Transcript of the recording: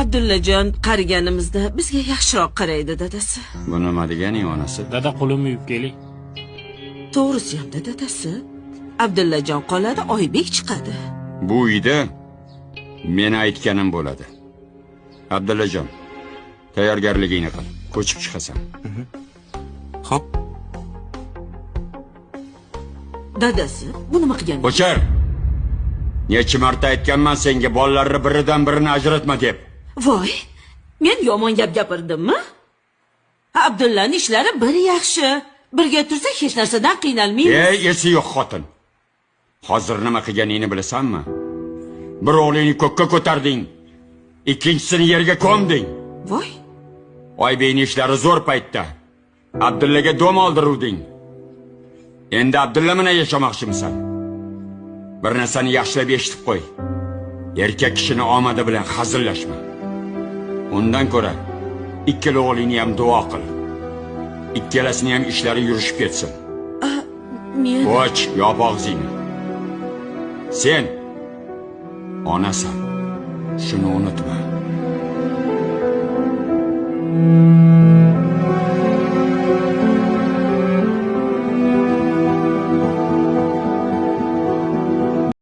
Abdullajon qariganimizda bizga yaxshiroq qaraydi dadasi. Bu nima deganing onasi? Dada qo'limni yuvib keling. To'g'risi ham dadasi. Abdullajon qoladi, Oybek chiqadi. Bu uyda meni aytganim bo'ladi. Abdullajon, tayyorgarligingni qil. Ko'chib chiqasan. Xo'p. Dadasi, bu nima qilgan? Ko'char. Necha marta aytganman senga bolalarni biridan birini ajratma deb. Voy, men yomon gap gapirdimmi? Abdullaning ishlari bir yaxshi. Birga tursa hech narsadan qiynalmaymiz. Esi yo'q xotin. Hozir nima qilganingni bilasanmi? Bir o'g'lingni ko'kka ko'tarding, ikkinchisini yerga ko'mding. Voy. Oybekning ishlari zo'r paytda Abdullaga dom oldiruvding. Endi Abdulla bilan yashamoqchimisan? Bir narsani yaxshilab eshitib qo'y. Erkak kishini omadi bilan hazillashma. Undan ko'ra ikkala o'g'lingni ham duo qil. Ikkalasini ham ishlari yurishib ketsin. Men Och, yop og'zingni. Sen onasan. Shuni unutma.